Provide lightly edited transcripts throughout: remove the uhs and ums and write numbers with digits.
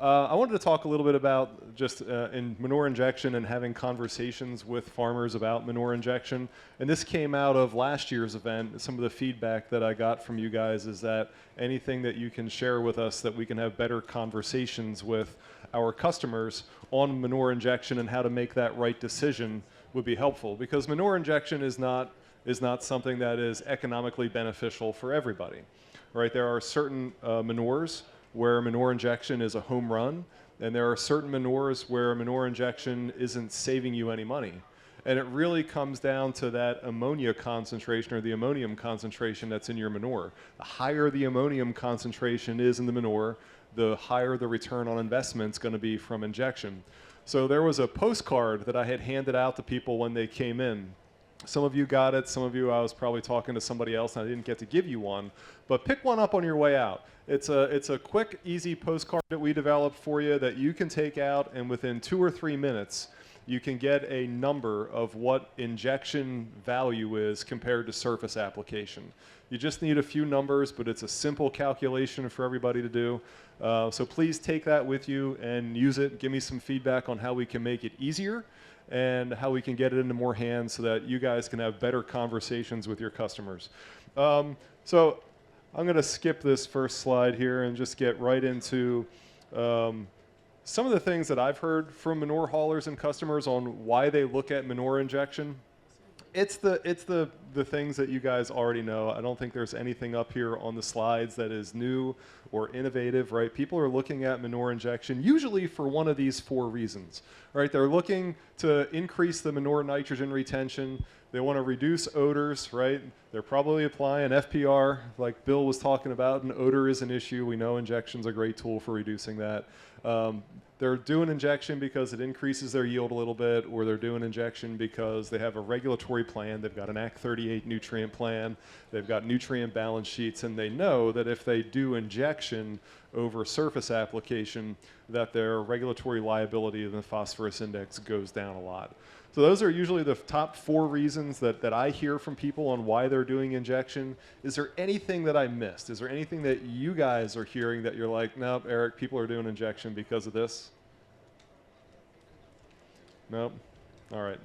I wanted to talk a little bit about just in manure injection and having conversations with farmers about manure injection. And this came out of last year's event. Some of the feedback that I got from you guys is that anything that you can share with us that we can have better conversations with our customers on manure injection and how to make that right decision would be helpful. Because manure injection is not something that is economically beneficial for everybody. Right? There are certain manures where manure injection is a home run, and there are certain manures where manure injection isn't saving you any money. And it really comes down to that ammonia concentration or the ammonium concentration that's in your manure. The higher the ammonium concentration is in the manure, the higher the return on investment is going to be from injection. So there was a postcard that I had handed out to people when they came in. Some of you got it, some of you I was probably talking to somebody else and I didn't get to give you one, but pick one up on your way out. It's a quick, easy postcard that we developed for you that you can take out, and within 2 or 3 minutes you can get a number of what injection value is compared to surface application. You just need a few numbers, but it's a simple calculation for everybody to do. So please take that with you and use it. Give me some feedback on how we can make it easier and how we can get it into more hands so that you guys can have better conversations with your customers. So I'm going to skip this first slide here and just get right into some of the things that I've heard from manure haulers and customers on why they look at manure injection. It's the things that you guys already know. I don't think there's anything up here on the slides that is new or innovative, right? People are looking at manure injection usually for one of these 4 reasons, right? They're looking to increase the manure nitrogen retention. They want to reduce odors, right? They're probably applying FPR, like Bill was talking about, and odor is an issue. We know injection's a great tool for reducing that. They're doing injection because it increases their yield a little bit, or they're doing injection because they have a regulatory plan. They've got an Act 38 nutrient plan. They've got nutrient balance sheets, and they know that if they do injection over surface application, that their regulatory liability in the phosphorus index goes down a lot. So those are usually the top 4 reasons that I hear from people on why they're doing injection. Is there anything that I missed? Is there anything that you guys are hearing that you're like, nope, Eric, people are doing injection because of this? Nope. All right.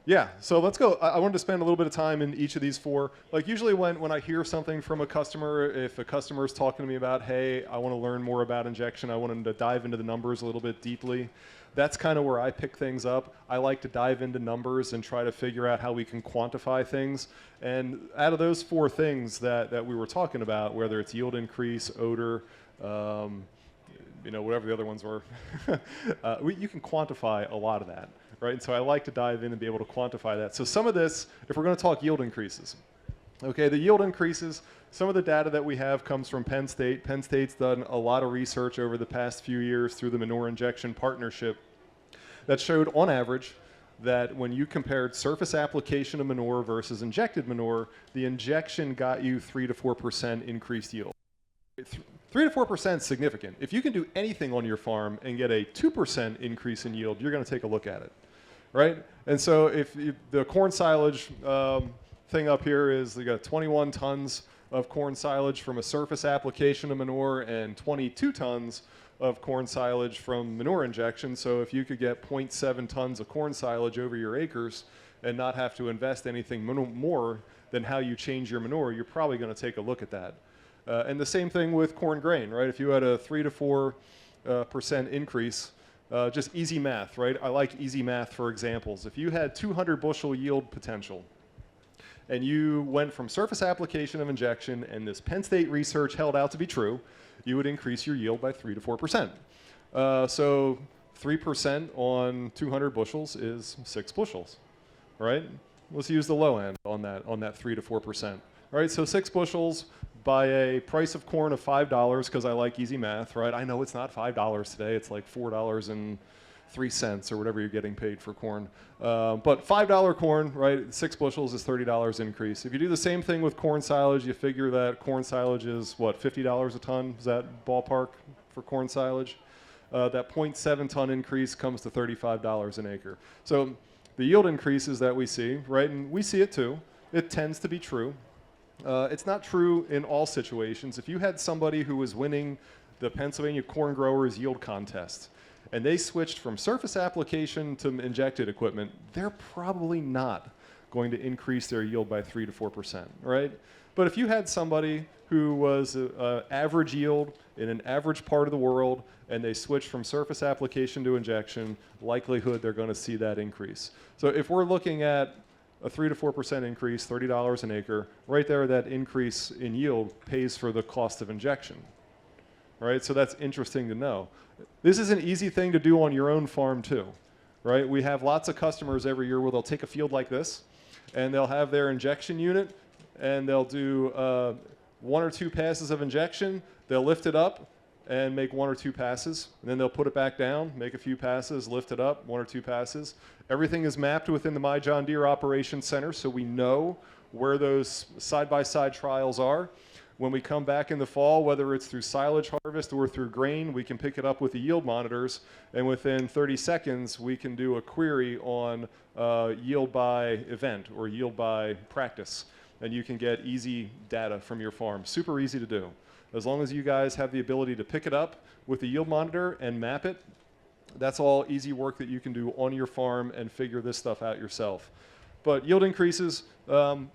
Yeah, so let's go. I wanted to spend a little bit of time in each of these 4. Like usually when I hear something from a customer, if a customer is talking to me about, hey, I want to learn more about injection, I want them to dive into the numbers a little bit deeply, that's kind of where I pick things up. I like to dive into numbers and try to figure out how we can quantify things. And out of those 4 things that we were talking about, whether it's yield increase, odor, whatever the other ones were, you can quantify a lot of that, right? And so I like to dive in and be able to quantify that. So some of this, if we're going to talk yield increases, okay, the yield increases, some of the data that we have comes from Penn State. Penn State's done a lot of research over the past few years through the Manure Injection Partnership that showed on average that when you compared surface application of manure versus injected manure, the injection got you 3 to 4% increased yield. 3 to 4% is significant. If you can do anything on your farm and get a 2% increase in yield, you're going to take a look at it, right? And so if the corn silage thing up here is they got 21 tons of corn silage from a surface application of manure and 22 tons of corn silage from manure injection. So if you could get 0.7 tons of corn silage over your acres and not have to invest anything more than how you change your manure, you're probably going to take a look at that. And the same thing with corn grain, right? If you had a 3 to 4% increase, just easy math, right? I like easy math for examples. If you had 200 bushel yield potential, and you went from surface application of injection, and this Penn State research held out to be true, you would increase your yield by 3 to 4%. So 3% on 200 bushels is 6 bushels, right? Let's use the low end on that 3 to 4%. Right, so 6 bushels by a price of corn of $5, because I like easy math, right? I know it's not $5 today, it's like $4.03 or whatever you're getting paid for corn. But $5 corn, right, 6 bushels is $30 increase. If you do the same thing with corn silage, you figure that corn silage is, what, $50 a ton? Is that ballpark for corn silage? That 0.7 ton increase comes to $35 an acre. So the yield increases that we see, right, and we see it too, it tends to be true. It's not true in all situations. If you had somebody who was winning the Pennsylvania Corn Growers Yield Contest, and they switched from surface application to injected equipment, they're probably not going to increase their yield by 3 to 4%, right? But if you had somebody who was average yield in an average part of the world and they switch from surface application to injection, likelihood they're going to see that increase. So if we're looking at a 3 to 4% increase, $30 an acre, right there that increase in yield pays for the cost of injection, right? So that's interesting to know. This is an easy thing to do on your own farm too, right? We have lots of customers every year where they'll take a field like this and they'll have their injection unit and they'll do 1 or 2 passes of injection, they'll lift it up and make 1 or 2 passes, and then they'll put it back down, make a few passes, lift it up, 1 or 2 passes. Everything is mapped within the My John Deere Operations Center, so we know where those side-by-side trials are. When we come back in the fall, whether it's through silage harvest or through grain, we can pick it up with the yield monitors, and within 30 seconds, we can do a query on yield by event or yield by practice, and you can get easy data from your farm. Super easy to do. As long as you guys have the ability to pick it up with the yield monitor and map it, that's all easy work that you can do on your farm and figure this stuff out yourself. But yield increases, one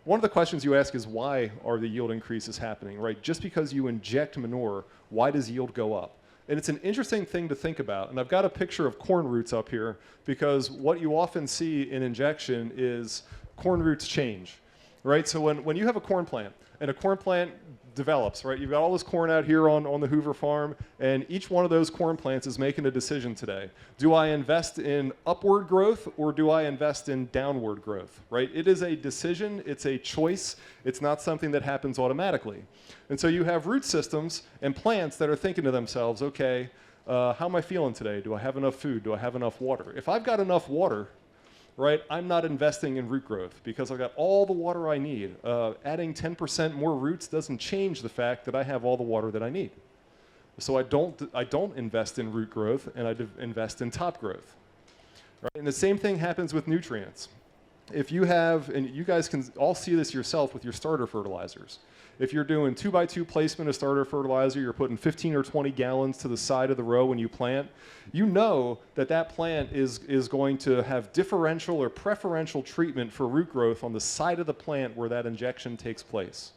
of the questions you ask is why are the yield increases happening, right? Just because you inject manure, why does yield go up? And it's an interesting thing to think about. And I've got a picture of corn roots up here because what you often see in injection is corn roots change, right? So when you have a corn plant and a corn plant develops, right? You've got all this corn out here on the Hoover farm, and each one of those corn plants is making a decision today. Do I invest in upward growth or do I invest in downward growth, right? It is a decision, it's a choice, it's not something that happens automatically. And so you have root systems and plants that are thinking to themselves, okay, how am I feeling today? Do I have enough food? Do I have enough water? If I've got enough water, right, I'm not investing in root growth because I've got all the water I need. Adding 10% more roots doesn't change the fact that I have all the water that I need. So I don't invest in root growth, and I invest in top growth. Right? And the same thing happens with nutrients. If you have, and you guys can all see this yourself with your starter fertilizers. If you're doing 2x2 placement of starter fertilizer, you're putting 15 or 20 gallons to the side of the row when you plant, you know that that plant is going to have differential or preferential treatment for root growth on the side of the plant where that injection takes place.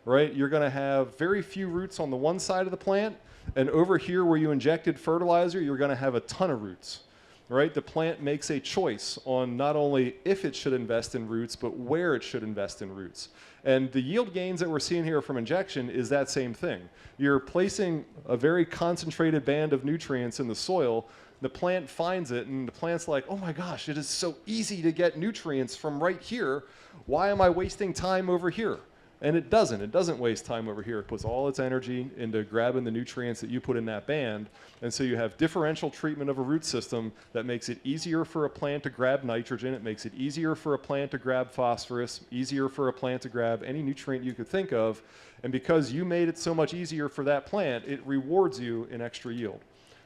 Right? You're going to have very few roots on the one side of the plant, and over here where you injected fertilizer, you're going to have a ton of roots. Right? The plant makes a choice on not only if it should invest in roots, but where it should invest in roots. And the yield gains that we're seeing here from injection is that same thing. You're placing a very concentrated band of nutrients in the soil, the plant finds it, and the plant's like, oh my gosh, it is so easy to get nutrients from right here. Why am I wasting time over here? And it doesn't waste time over here. It puts all its energy into grabbing the nutrients that you put in that band. And so you have differential treatment of a root system that makes it easier for a plant to grab nitrogen. It makes it easier for a plant to grab phosphorus, easier for a plant to grab any nutrient you could think of. And because you made it so much easier for that plant, it rewards you in extra yield.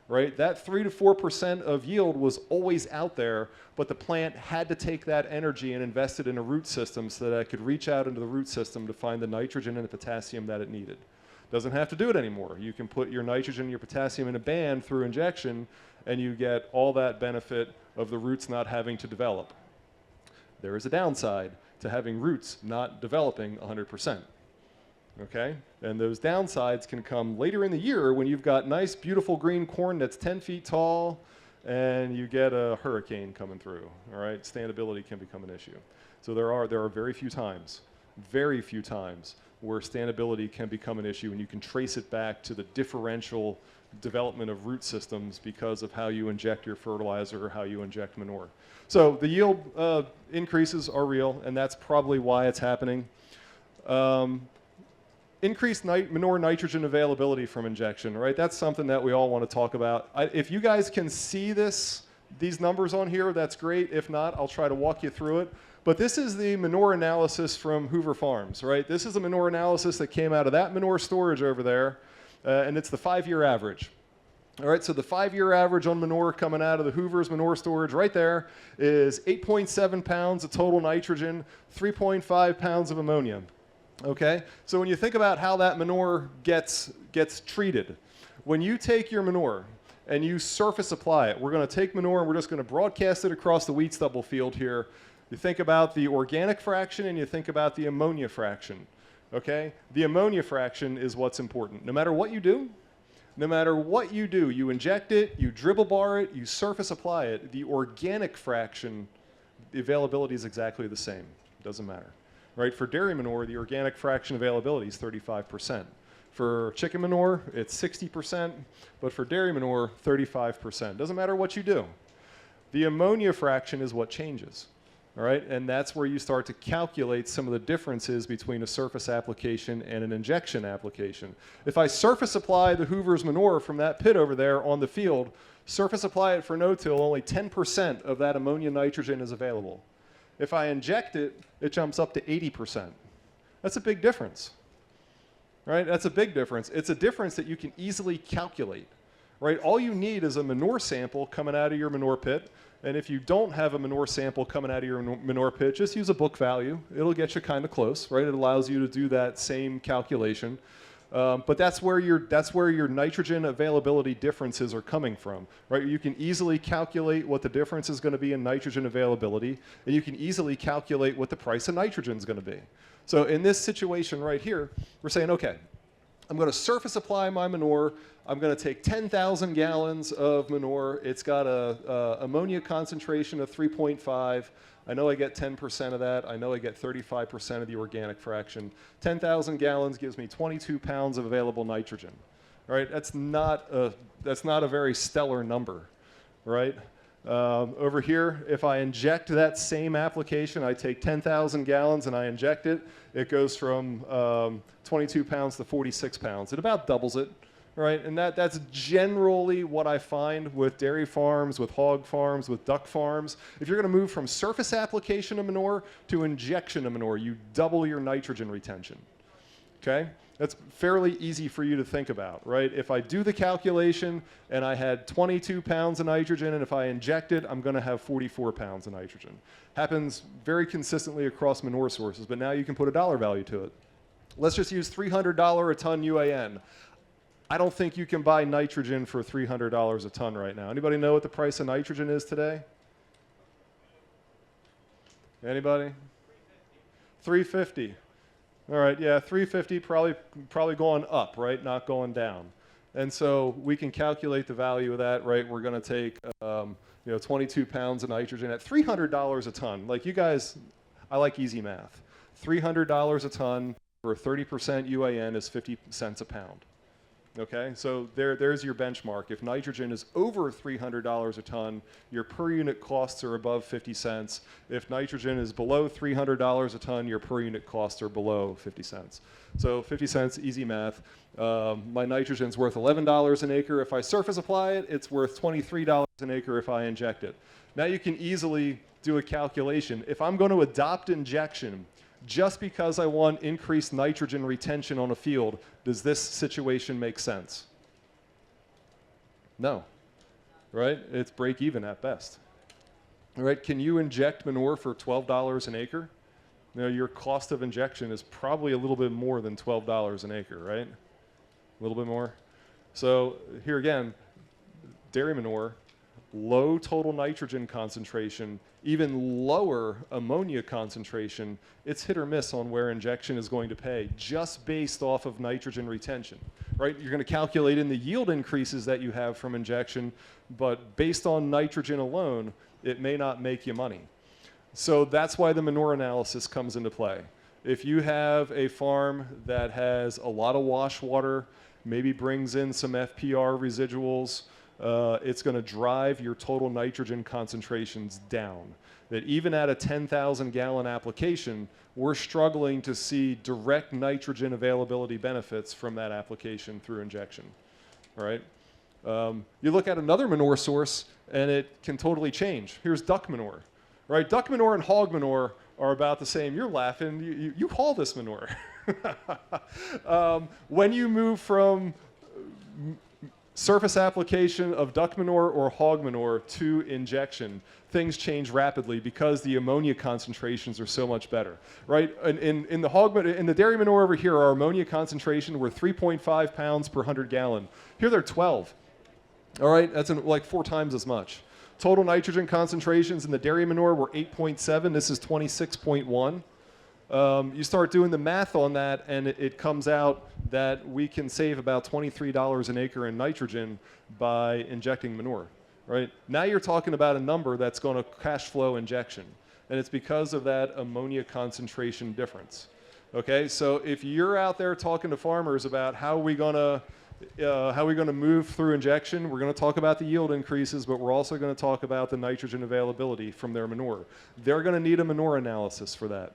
Right? That 3 to 4% of yield was always out there, but the plant had to take that energy and invest it in a root system so that it could reach out into the root system to find the nitrogen and the potassium that it needed. Doesn't have to do it anymore. You can put your nitrogen and your potassium in a band through injection, and you get all that benefit of the roots not having to develop. There is a downside to having roots not developing 100%. Okay? And those downsides can come later in the year when you've got nice, beautiful green corn that's 10 feet tall and you get a hurricane coming through. All right? Standability can become an issue. So there are very few times where standability can become an issue, and you can trace it back to the differential development of root systems because of how you inject your fertilizer or how you inject manure. So the yield increases are real, and that's probably why it's happening. Increased manure nitrogen availability from injection, right? That's something that we all want to talk about. If you guys can see these numbers on here, that's great. If not, I'll try to walk you through it. But this is the manure analysis from Hoover Farms, right? This is a manure analysis that came out of that manure storage over there, and it's the 5-year average. All right, so the 5-year average on manure coming out of the Hoover's manure storage right there is 8.7 pounds of total nitrogen, 3.5 pounds of ammonium. Okay, so when you think about how that manure gets treated, when you take your manure and you surface apply it, we're going to take manure and we're just going to broadcast it across the wheat stubble field here. You think about the organic fraction and you think about the ammonia fraction. Okay, the ammonia fraction is what's important. No matter what you do, you inject it, you dribble bar it, you surface apply it, the organic fraction, the availability is exactly the same. Doesn't matter. Right? For dairy manure, the organic fraction availability is 35%. For chicken manure, it's 60%, but for dairy manure, 35%. Doesn't matter what you do. The ammonia fraction is what changes. All right? And that's where you start to calculate some of the differences between a surface application and an injection application. If I surface apply the Hoover's manure from that pit over there on the field, surface apply it for no-till, only 10% of that ammonia nitrogen is available. If I inject it, it jumps up to 80%. That's a big difference, right? That's a big difference. It's a difference that you can easily calculate, right? All you need is a manure sample coming out of your manure pit. And if you don't have a manure sample coming out of your manure pit, just use a book value. It'll get you kind of close, right? It allows you to do that same calculation. But that's where your nitrogen availability differences are coming from, right? You can easily calculate what the difference is going to be in nitrogen availability, and you can easily calculate what the price of nitrogen is going to be. So in this situation right here, we're saying, okay, I'm going to surface apply my manure. I'm going to take 10,000 gallons of manure. It's got a ammonia concentration of 3.5. I know I get 10% of that. I know I get 35% of the organic fraction. 10,000 gallons gives me 22 pounds of available nitrogen. Right? That's not a very stellar number, right? Over here, if I inject that same application, I take 10,000 gallons and I inject it, it goes from 22 pounds to 46 pounds. It about doubles it. Right, and that's generally what I find with dairy farms, with hog farms, with duck farms. If you're going to move from surface application of manure to injection of manure, you double your nitrogen retention. Okay, that's fairly easy for you to think about, right? If I do the calculation and I had 22 pounds of nitrogen, and if I inject it, I'm going to have 44 pounds of nitrogen. Happens very consistently across manure sources, but now you can put a dollar value to it. Let's just use $300 a ton UAN. I don't think you can buy nitrogen for $300 a ton right now. Anybody know what the price of nitrogen is today? Anybody? $350. All right, yeah, $350 probably going up, right? Not going down. And so we can calculate the value of that, right? We're going to take 22 pounds of nitrogen at $300 a ton. Like you guys, I like easy math. $300 a ton for 30% UAN is 50 cents a pound. Okay, so there's your benchmark. If nitrogen is over $300 a ton, your per unit costs are above 50 cents. If nitrogen is below $300 a ton, your per unit costs are below 50 cents. So 50 cents, easy math. My nitrogen's worth $11 an acre. If I surface apply it, it's worth $23 an acre if I inject it. Now you can easily do a calculation. If I'm going to adopt injection, just because I want increased nitrogen retention on a field, does this situation make sense? No, right? It's break even at best. All right, can you inject manure for $12 an acre? You know, your cost of injection is probably a little bit more than $12 an acre, right? A little bit more. So here again, dairy manure, low total nitrogen concentration, even lower ammonia concentration, it's hit or miss on where injection is going to pay just based off of nitrogen retention, right? You're going to calculate in the yield increases that you have from injection, but based on nitrogen alone, it may not make you money. So that's why the manure analysis comes into play. If you have a farm that has a lot of wash water, maybe brings in some FPR residuals, it's going to drive your total nitrogen concentrations down. That even at a 10,000 gallon application, we're struggling to see direct nitrogen availability benefits from that application through injection. All right? You look at another manure source and it can totally change. Here's duck manure. Right? Duck manure and hog manure are about the same. You're laughing. You haul this manure. When you move from surface application of duck manure or hog manure to injection, things change rapidly because the ammonia concentrations are so much better, right? In the dairy manure over here, our ammonia concentration were 3.5 pounds per 100 gallon. Here they're 12. All right, that's like 4 times as much. Total nitrogen concentrations in the dairy manure were 8.7. This is 26.1. You start doing the math on that, and it comes out that we can save about $23 an acre in nitrogen by injecting manure, right? Now you're talking about a number that's going to cash flow injection, and it's because of that ammonia concentration difference. Okay, so if you're out there talking to farmers about how are we going to move through injection, we're going to talk about the yield increases, but we're also going to talk about the nitrogen availability from their manure. They're going to need a manure analysis for that.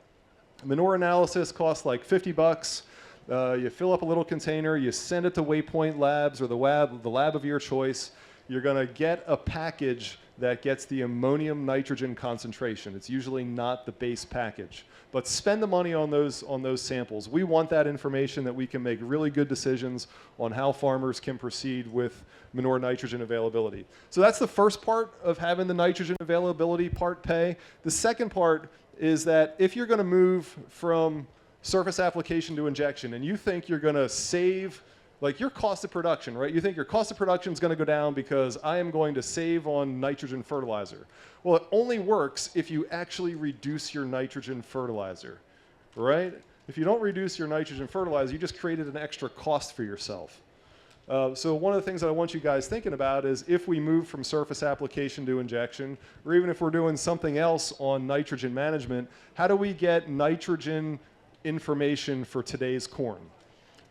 Manure analysis costs like 50 bucks. You fill up a little container, you send it to Waypoint Labs or the lab of your choice. You're going to get a package that gets the ammonium nitrogen concentration. It's usually not the base package. But spend the money on those samples. We want that information that we can make really good decisions on how farmers can proceed with manure nitrogen availability. So that's the first part of having the nitrogen availability part pay. The second part is that if you're going to move from surface application to injection and you think you're going to save, like your cost of production, right? You think your cost of production is going to go down because I am going to save on nitrogen fertilizer. Well, it only works if you actually reduce your nitrogen fertilizer, right? If you don't reduce your nitrogen fertilizer, you just created an extra cost for yourself. So one of the things that I want you guys thinking about is if we move from surface application to injection, or even if we're doing something else on nitrogen management, how do we get nitrogen information for today's corn,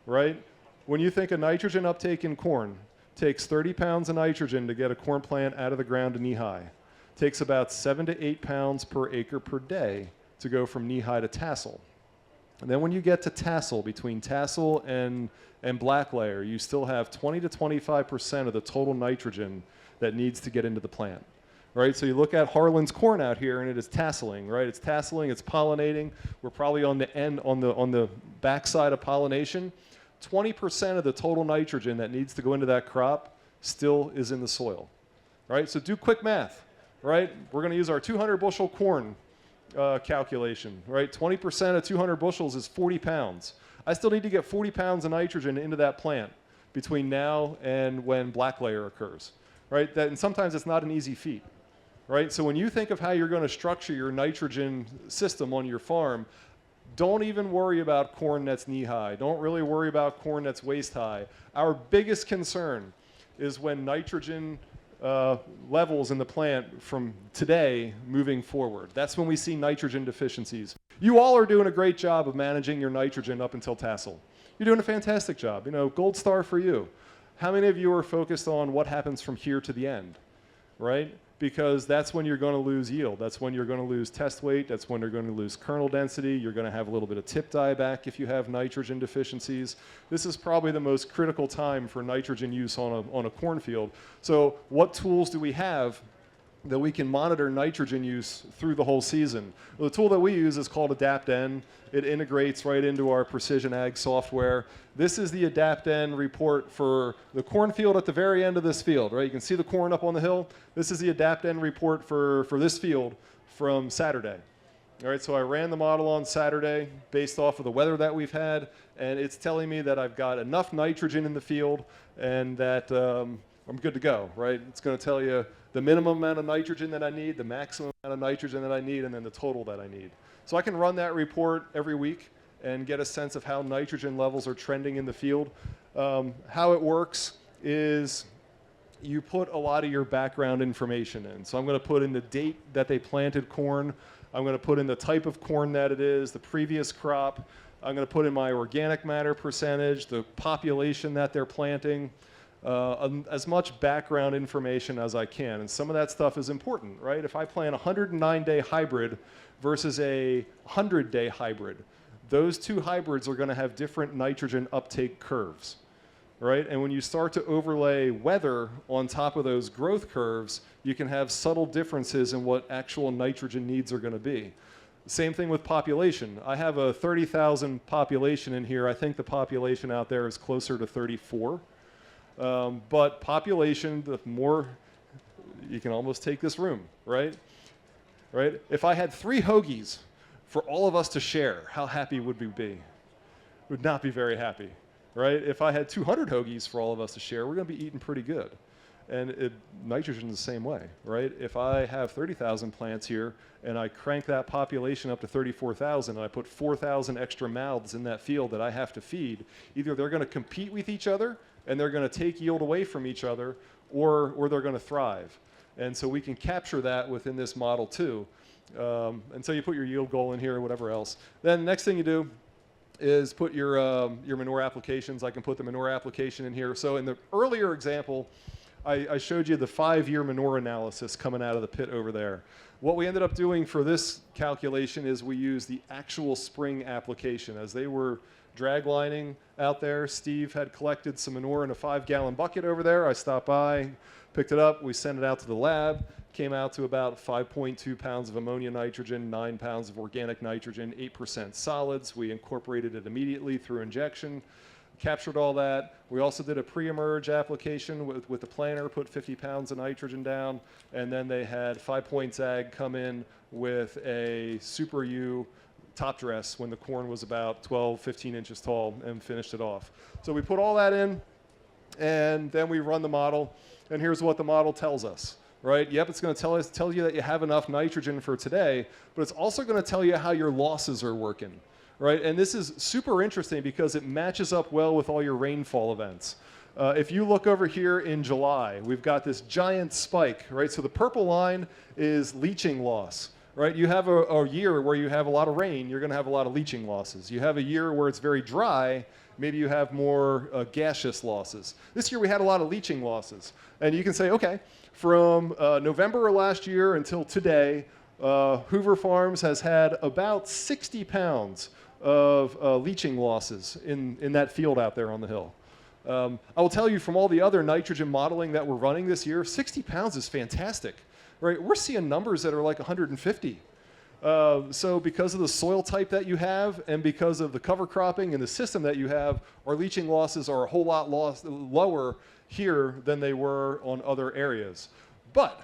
right? When you think of nitrogen uptake in corn, it takes 30 pounds of nitrogen to get a corn plant out of the ground to knee-high. It takes about 7 to 8 pounds per acre per day to go from knee-high to tassel. And then when you get to tassel, between tassel and black layer, you still have 20 to 25% of the total nitrogen that needs to get into the plant, right? So you look at Harlan's corn out here, and it is tasseling, right? It's tasseling, it's pollinating. We're probably on the end, on the backside of pollination. 20% of the total nitrogen that needs to go into that crop still is in the soil, right? So do quick math, right? We're going to use our 200 bushel corn calculation, right? 20% of 200 bushels is 40 pounds. I still need to get 40 pounds of nitrogen into that plant between now and when black layer occurs, right? And sometimes it's not an easy feat, right? So when you think of how you're going to structure your nitrogen system on your farm, don't even worry about corn that's knee-high. Don't really worry about corn that's waist-high. Our biggest concern is when nitrogen levels in the plant from today moving forward. That's when we see nitrogen deficiencies. You all are doing a great job of managing your nitrogen up until tassel. You're doing a fantastic job. You know, gold star for you. How many of you are focused on what happens from here to the end, right? Because that's when you're going to lose yield. That's when you're going to lose test weight. That's when you're going to lose kernel density. You're going to have a little bit of tip dieback if you have nitrogen deficiencies. This is probably the most critical time for nitrogen use on a cornfield. So what tools do we have that we can monitor nitrogen use through the whole season? Well, the tool that we use is called AdaptN. It integrates right into our Precision Ag software. This is the AdaptN report for the cornfield at the very end of this field, right? You can see the corn up on the hill. This is the AdaptN report for this field from Saturday. All right, so I ran the model on Saturday based off of the weather that we've had, and it's telling me that I've got enough nitrogen in the field and that I'm good to go, right? It's going to tell you the minimum amount of nitrogen that I need, the maximum amount of nitrogen that I need, and then the total that I need. So I can run that report every week and get a sense of how nitrogen levels are trending in the field. How it works is you put a lot of your background information in. So I'm going to put in the date that they planted corn. I'm going to put in the type of corn that it is, the previous crop. I'm going to put in my organic matter percentage, the population that they're planting, as much background information as I can. And some of that stuff is important, right? If I plant a 109-day hybrid versus a 100-day hybrid, those two hybrids are going to have different nitrogen uptake curves, right? And when you start to overlay weather on top of those growth curves, you can have subtle differences in what actual nitrogen needs are going to be. Same thing with population. I have a 30,000 population in here. I think the population out there is closer to 34. But population, the more, you can almost take this room, right? Right? If I had 3 hoagies for all of us to share, how happy would we be? Would not be very happy, right? If I had 200 hoagies for all of us to share, we're going to be eating pretty good. And nitrogen is the same way, right? If I have 30,000 plants here and I crank that population up to 34,000 and I put 4,000 extra mouths in that field that I have to feed, either they're going to compete with each other and they're going to take yield away from each other, or they're going to thrive. And so we can capture that within this model too. And so you put your yield goal in here or whatever else. Then the next thing you do is put your manure applications. I can put the manure application in here. So in the earlier example, I showed you the 5-year manure analysis coming out of the pit over there. What we ended up doing for this calculation is we used the actual spring application. As they were drag lining out there, Steve had collected some manure in a 5-gallon bucket over there. I stopped by, picked it up, we sent it out to the lab, came out to about 5.2 pounds of ammonia nitrogen, 9 pounds of organic nitrogen, 8% solids. We incorporated it immediately through injection, captured all that. We also did a pre-emerge application with the planter, put 50 pounds of nitrogen down, and then they had 5 Points Ag come in with a Super U top dress when the corn was about 12, 15 inches tall and finished it off. So we put all that in, and then we run the model, and here's what the model tells us, right? Yep, it's going to tell you that you have enough nitrogen for today, but it's also going to tell you how your losses are working. Right? And this is super interesting because it matches up well with all your rainfall events. If you look over here in July, we've got this giant spike, right? So the purple line is leaching loss, right? You have a year where you have a lot of rain, you're going to have a lot of leaching losses. You have a year where it's very dry, maybe you have more gaseous losses. This year we had a lot of leaching losses. And you can say, okay, from November of last year until today, Hoover Farms has had about 60 pounds of leaching losses in that field out there on the hill. I will tell you from all the other nitrogen modeling that we're running this year, 60 pounds is fantastic, right? We're seeing numbers that are like 150. So because of the soil type that you have and because of the cover cropping and the system that you have, our leaching losses are a whole lot lower here than they were on other areas. But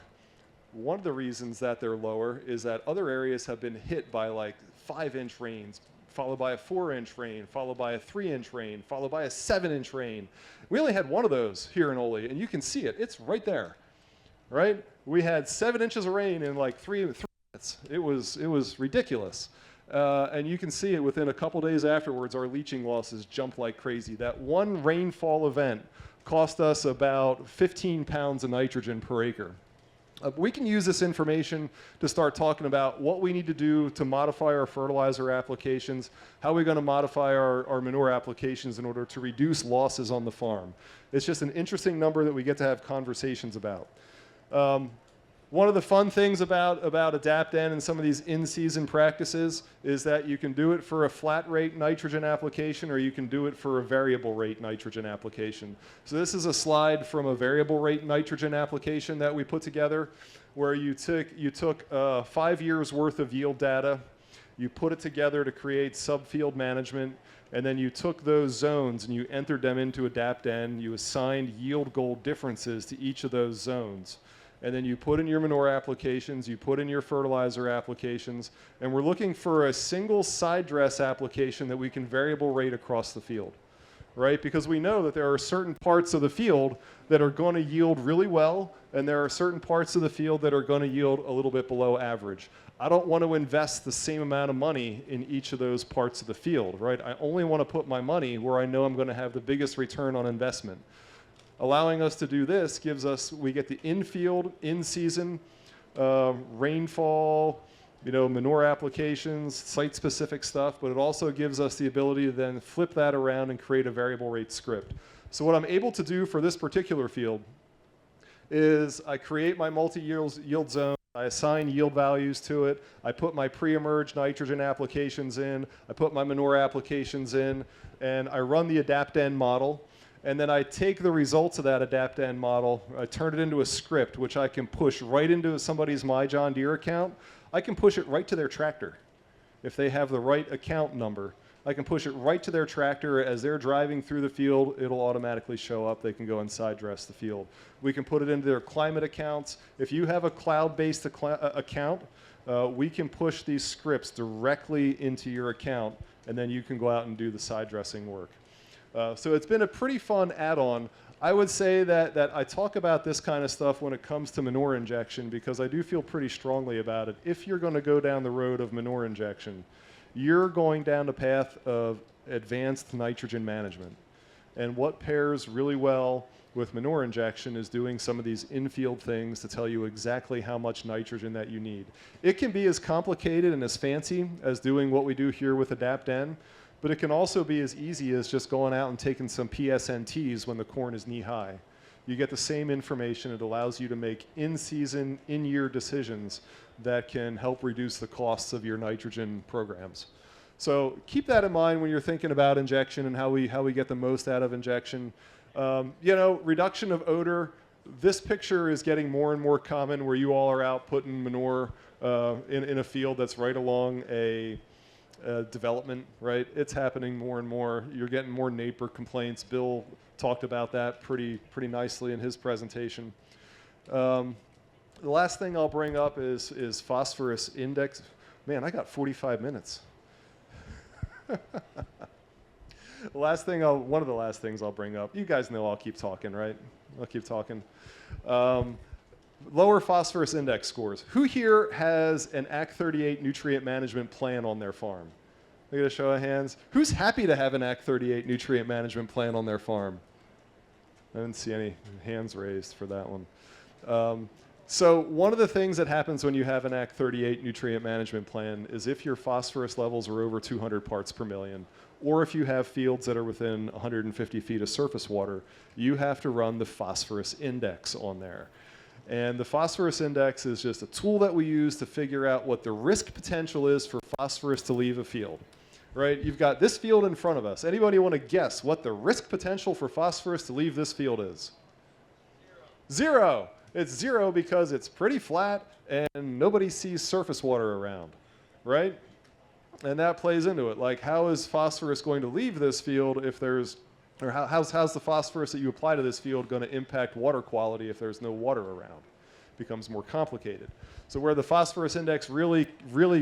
one of the reasons that they're lower is that other areas have been hit by like 5-inch rains, followed by a 4-inch rain, followed by a 3-inch rain, followed by a 7-inch rain. We only had one of those here in Ole, and you can see it. It's right there, right? We had 7 inches of rain in like 3 minutes. It was ridiculous. And you can see it within a couple days afterwards, our leaching losses jumped like crazy. That one rainfall event cost us about 15 pounds of nitrogen per acre. We can use this information to start talking about what we need to do to modify our fertilizer applications, how we're going to modify our manure applications in order to reduce losses on the farm. It's just an interesting number that we get to have conversations about. One of the fun things about AdaptN and some of these in-season practices is that you can do it for a flat rate nitrogen application or you can do it for a variable rate nitrogen application. So this is a slide from a variable rate nitrogen application that we put together where you took 5 years worth of yield data, you put it together to create subfield management, and then you took those zones and you entered them into AdaptN, you assigned yield goal differences to each of those zones. And then you put in your manure applications, you put in your fertilizer applications, and we're looking for a single side dress application that we can variable rate across the field, right? Because we know that there are certain parts of the field that are going to yield really well, and there are certain parts of the field that are going to yield a little bit below average. I don't want to invest the same amount of money in each of those parts of the field, right? I only want to put my money where I know I'm going to have the biggest return on investment. Allowing us to do this gives us, we get the in-field, in-season rainfall, manure applications, site-specific stuff, but it also gives us the ability to then flip that around and create a variable rate script. So what I'm able to do for this particular field is I create my multi-yield zone, I assign yield values to it, I put my pre-emerge nitrogen applications in, I put my manure applications in, and I run the AdaptN model. And then I take the results of that AdaptN model, I turn it into a script, which I can push right into somebody's My John Deere account. I can push it right to their tractor if they have the right account number. I can push it right to their tractor. As they're driving through the field, it'll automatically show up. They can go and side dress the field. We can put it into their climate accounts. If you have a cloud-based account, we can push these scripts directly into your account, and then you can go out and do the side dressing work. So it's been a pretty fun add-on. I would say that I talk about this kind of stuff when it comes to manure injection because I do feel pretty strongly about it. If you're going to go down the road of manure injection, you're going down the path of advanced nitrogen management. And what pairs really well with manure injection is doing some of these in-field things to tell you exactly how much nitrogen that you need. It can be as complicated and as fancy as doing what we do here with AdaptN, but it can also be as easy as just going out and taking some PSNTs when the corn is knee-high. You get the same information. It allows you to make in-season, in-year decisions that can help reduce the costs of your nitrogen programs. So keep that in mind when you're thinking about injection and how we get the most out of injection. You know, reduction of odor. This picture is getting more and more common where you all are out putting manure in a field that's right along a development, right? It's happening more and more. You're getting more neighbor complaints. Bill talked about that pretty nicely in his presentation. The last thing I'll bring up is phosphorus index. Man, I got 45 minutes. One of the last things I'll bring up. You guys know I'll keep talking, right? I'll keep talking. Lower phosphorus index scores. Who here has an AC38 nutrient management plan on their farm? I get a show of hands. Who's happy to have an AC38 nutrient management plan on their farm? I didn't see any hands raised for that one. So one of the things that happens when you have an AC38 nutrient management plan is if your phosphorus levels are over 200 parts per million, or if you have fields that are within 150 feet of surface water, you have to run the phosphorus index on there. And the phosphorus index is just a tool that we use to figure out what the risk potential is for phosphorus to leave a field. Right? You've got this field in front of us. Anybody want to guess what the risk potential for phosphorus to leave this field is? Zero. It's zero because it's pretty flat and nobody sees surface water around, right? And that plays into it. Like, how is phosphorus going to leave this field if there's, or how's the phosphorus that you apply to this field going to impact water quality if there's no water around? It becomes more complicated. So where the phosphorus index really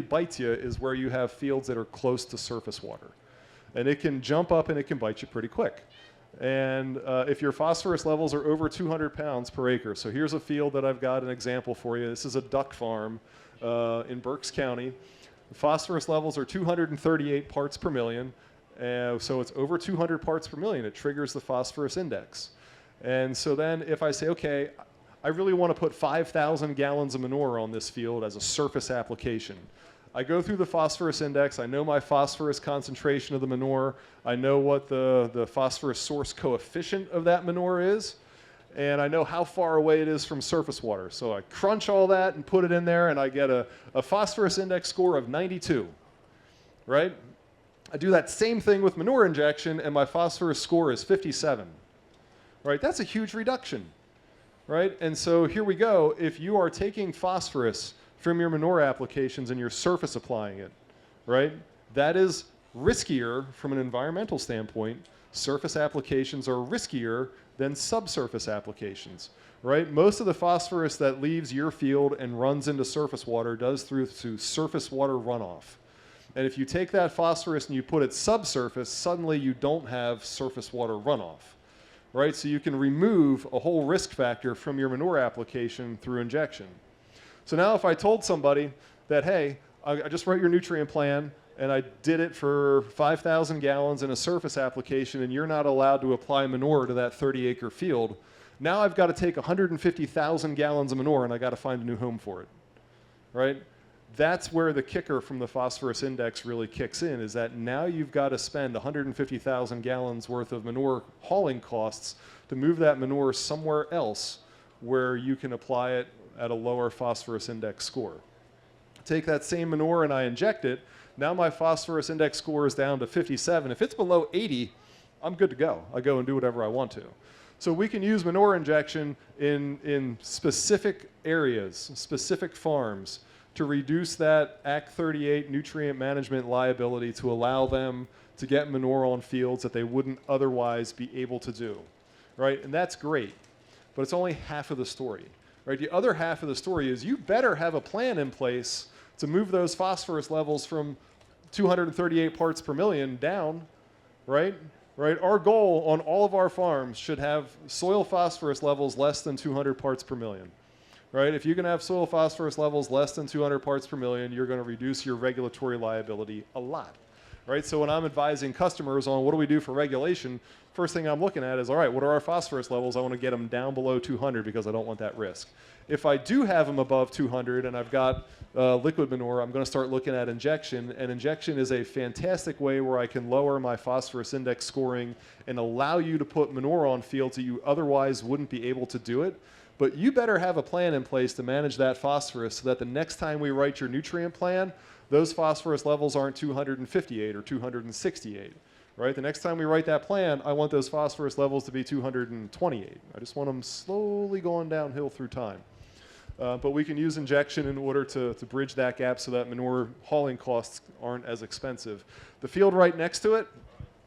bites you is where you have fields that are close to surface water. And it can jump up and it can bite you pretty quick. And if your phosphorus levels are over 200 pounds per acre, so here's a field that I've got an example for you. This is a duck farm in Berks County. The phosphorus levels are 238 parts per million. So it's over 200 parts per million. It triggers the phosphorus index. And so then if I say, okay, I really want to put 5,000 gallons of manure on this field as a surface application. I go through the phosphorus index. I know my phosphorus concentration of the manure. I know what the phosphorus source coefficient of that manure is. And I know how far away it is from surface water. So I crunch all that and put it in there, and I get a phosphorus index score of 92, right? I do that same thing with manure injection, and my phosphorus score is 57, right? That's a huge reduction, right? And so here we go. If you are taking phosphorus from your manure applications and you're surface applying it, right? That is riskier from an environmental standpoint. Surface applications are riskier than subsurface applications, right? Most of the phosphorus that leaves your field and runs into surface water does through surface water runoff. And if you take that phosphorus and you put it subsurface, suddenly you don't have surface water runoff, right? So you can remove a whole risk factor from your manure application through injection. So now if I told somebody that, hey, I just wrote your nutrient plan and I did it for 5,000 gallons in a surface application and you're not allowed to apply manure to that 30-acre field, now I've got to take 150,000 gallons of manure and I got to find a new home for it, right? That's where the kicker from the phosphorus index really kicks in, is that now you've got to spend 150,000 gallons worth of manure hauling costs to move that manure somewhere else where you can apply it at a lower phosphorus index score. Take that same manure and I inject it. Now my phosphorus index score is down to 57. If it's below 80, I'm good to go. I go and do whatever I want to. So we can use manure injection in specific areas, specific farms, to reduce that AC38 nutrient management liability, to allow them to get manure on fields that they wouldn't otherwise be able to do, right? And that's great, but it's only half of the story, right? The other half of the story is you better have a plan in place to move those phosphorus levels from 238 parts per million down, right? Right? Our goal on all of our farms should have soil phosphorus levels less than 200 parts per million. Right? If you can have soil phosphorus levels less than 200 parts per million, you're going to reduce your regulatory liability a lot. Right? So when I'm advising customers on what do we do for regulation, first thing I'm looking at is, all right, what are our phosphorus levels? I want to get them down below 200 because I don't want that risk. If I do have them above 200 and I've got liquid manure, I'm going to start looking at injection, and injection is a fantastic way where I can lower my phosphorus index scoring and allow you to put manure on fields that you otherwise wouldn't be able to do it. But you better have a plan in place to manage that phosphorus so that the next time we write your nutrient plan, those phosphorus levels aren't 258 or 268. Right? The next time we write that plan, I want those phosphorus levels to be 228. I just want them slowly going downhill through time. But we can use injection in order to bridge that gap so that manure hauling costs aren't as expensive. The field right next to it,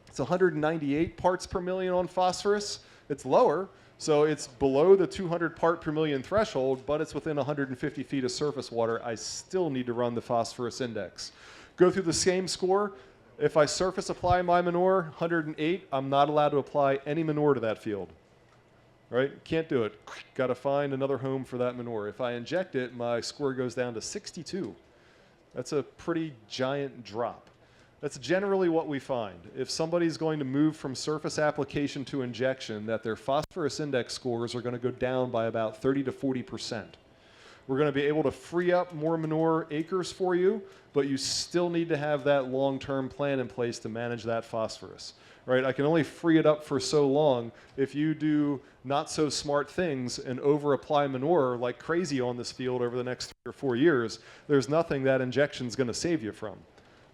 it's 198 parts per million on phosphorus. It's lower, so it's below the 200 part per million threshold, but it's within 150 feet of surface water. I still need to run the phosphorus index. Go through the same score. If I surface apply my manure, 108, I'm not allowed to apply any manure to that field. Right? Can't do it. Got to find another home for that manure. If I inject it, my score goes down to 62. That's a pretty giant drop. That's generally what we find. If somebody's going to move from surface application to injection, that their phosphorus index scores are going to go down by about 30 to 40%. We're going to be able to free up more manure acres for you, but you still need to have that long-term plan in place to manage that phosphorus. Right? I can only free it up for so long. If you do not so smart things and over-apply manure like crazy on this field over the next 3 or 4 years, there's nothing that injection is going to save you from.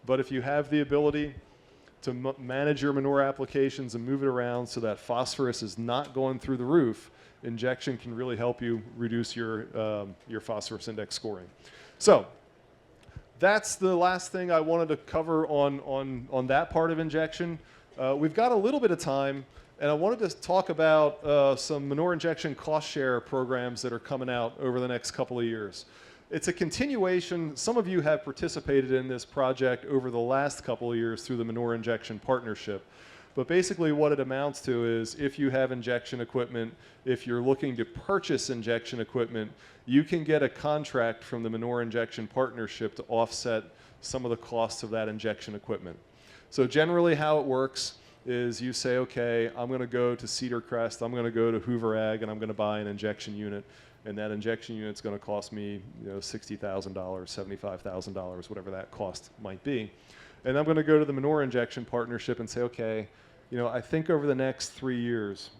But if you have the ability to manage your manure applications and move it around so that phosphorus is not going through the roof, injection can really help you reduce your phosphorus index scoring. So that's the last thing I wanted to cover on that part of injection. We've got a little bit of time, and I wanted to talk about some manure injection cost share programs that are coming out over the next couple of years. It's a continuation. Some of you have participated in this project over the last couple of years through the Manure Injection Partnership. But basically what it amounts to is if you have injection equipment, if you're looking to purchase injection equipment, you can get a contract from the Manure Injection Partnership to offset some of the costs of that injection equipment. So generally how it works is you say, okay, I'm going to go to Cedar Crest, I'm going to go to Hoover Ag, and I'm going to buy an injection unit. And that injection unit's going to cost me, $60,000, $75,000, whatever that cost might be. And I'm going to go to the Manure Injection Partnership and say, okay, I think over the next 3 years,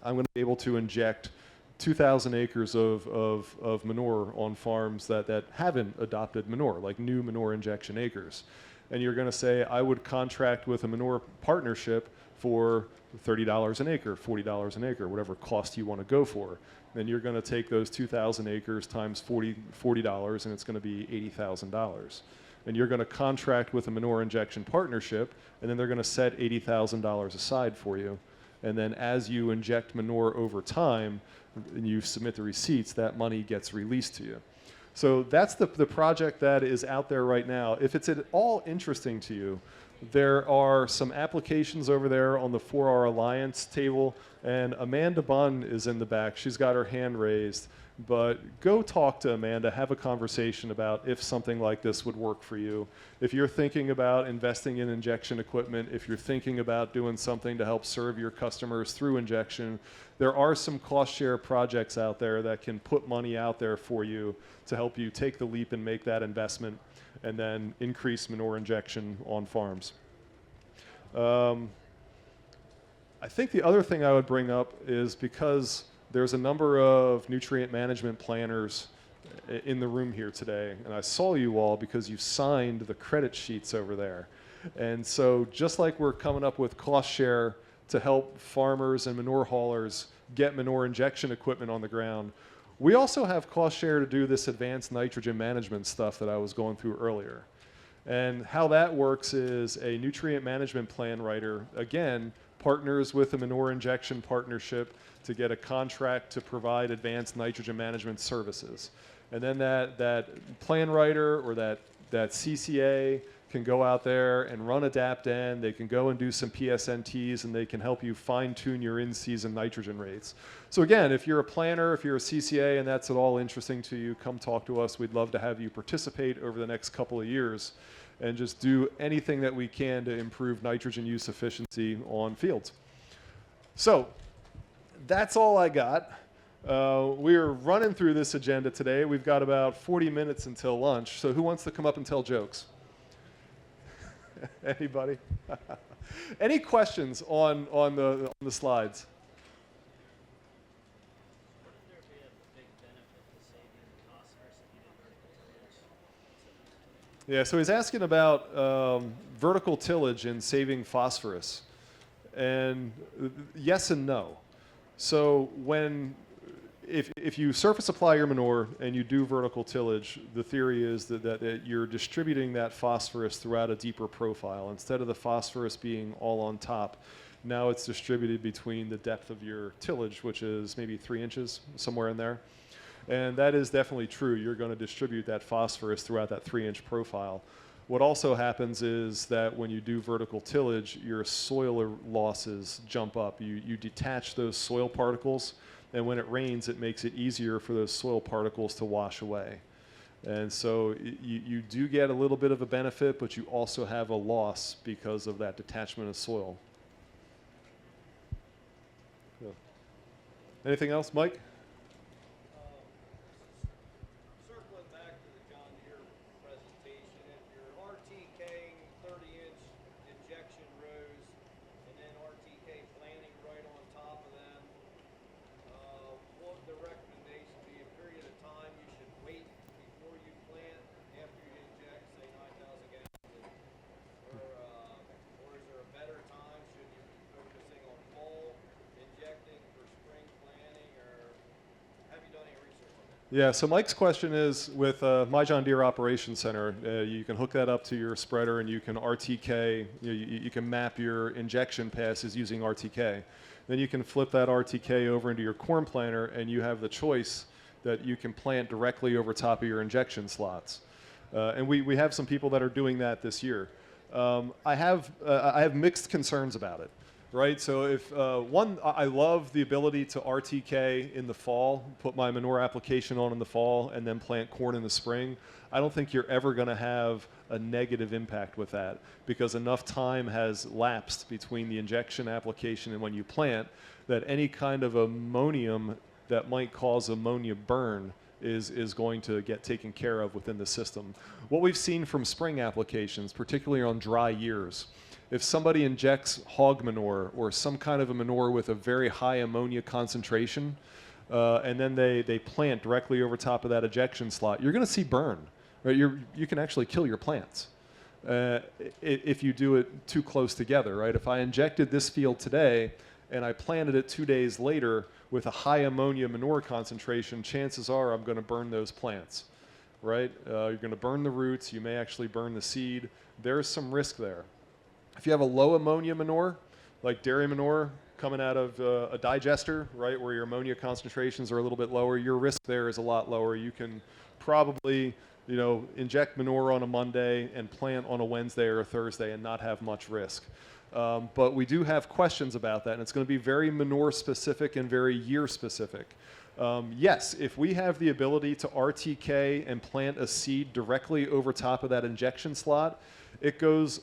I'm going to be able to inject 2,000 acres of manure on farms that haven't adopted manure, like new manure injection acres. And you're going to say, I would contract with a manure partnership for $30 an acre, $40 an acre, whatever cost you want to go for. Then you're going to take those 2,000 acres times $40, and it's going to be $80,000. And you're going to contract with a manure injection partnership, and then they're going to set $80,000 aside for you. And then as you inject manure over time, and you submit the receipts, that money gets released to you. So that's the project that is out there right now. If it's at all interesting to you, there are some applications over there on the 4R Alliance table, and Amanda Bunn is in the back. She's got her hand raised, but go talk to Amanda, have a conversation about if something like this would work for you. If you're thinking about investing in injection equipment, if you're thinking about doing something to help serve your customers through injection, there are some cost share projects out there that can put money out there for you to help you take the leap and make that investment and then increase manure injection on farms. I think the other thing I would bring up is because there's a number of nutrient management planners in the room here today, and I saw you all because you signed the credit sheets over there. And so just like we're coming up with cost share to help farmers and manure haulers get manure injection equipment on the ground, we also have cost share to do this advanced nitrogen management stuff that I was going through earlier. And how that works is a nutrient management plan writer, again, partners with a manure injection partnership to get a contract to provide advanced nitrogen management services. And then that plan writer or that CCA can go out there and run Adapt-N. They can go and do some PSNTs, and they can help you fine-tune your in-season nitrogen rates. So again, if you're a planner, if you're a CCA, and that's at all interesting to you, come talk to us. We'd love to have you participate over the next couple of years and just do anything that we can to improve nitrogen use efficiency on fields. So that's all I got. We're running through this agenda today. We've got about 40 minutes until lunch. So who wants to come up and tell jokes? Anybody? Any questions on the slides? Wouldn't there be a big benefit to saving phosphorus if you did vertical tillage? Yeah, so he's asking about vertical tillage and saving phosphorus. And yes and no. So if you surface apply your manure and you do vertical tillage, the theory is that you're distributing that phosphorus throughout a deeper profile. Instead of the phosphorus being all on top, now it's distributed between the depth of your tillage, which is maybe 3 inches, somewhere in there. And that is definitely true. You're going to distribute that phosphorus throughout that 3-inch profile. What also happens is that when you do vertical tillage, your soil losses jump up. You detach those soil particles, and when it rains, it makes it easier for those soil particles to wash away. And so you do get a little bit of a benefit, but you also have a loss because of that detachment of soil. Yeah. Anything else, Mike? Circling back to the John Deere presentation, if you're RTKing 30-inch injection rows and then RTK planting right on top of them, what would the recommendation be? A period of time you should wait before you plant after you inject, say 9,000 gallons, or is there a better time? Should you be focusing on fall injecting for spring planting, or have you done any research on that? Yeah, so Mike's question is with My John Deere Operations Center, you can hook that up to your spreader and you can RTK, you can map your injection passes using RTK. Then you can flip that RTK over into your corn planter and you have the choice that you can plant directly over top of your injection slots. And we have some people that are doing that this year. I have mixed concerns about it. Right, so if I love the ability to RTK in the fall, put my manure application on in the fall, and then plant corn in the spring. I don't think you're ever going to have a negative impact with that because enough time has lapsed between the injection application and when you plant that any kind of ammonium that might cause ammonia burn is going to get taken care of within the system. What we've seen from spring applications, particularly on dry years, if somebody injects hog manure or some kind of a manure with a very high ammonia concentration, and then they plant directly over top of that ejection slot, you're going to see burn. Right? You can actually kill your plants if you do it too close together. Right? If I injected this field today and I planted it 2 days later with a high ammonia manure concentration, chances are I'm going to burn those plants. Right? You're going to burn the roots. You may actually burn the seed. There's some risk there. If you have a low ammonia manure, like dairy manure coming out of a digester, right, where your ammonia concentrations are a little bit lower, your risk there is a lot lower. You can probably, inject manure on a Monday and plant on a Wednesday or a Thursday and not have much risk. But we do have questions about that, and it's going to be very manure specific and very year specific. Yes, if we have the ability to RTK and plant a seed directly over top of that injection slot, it goes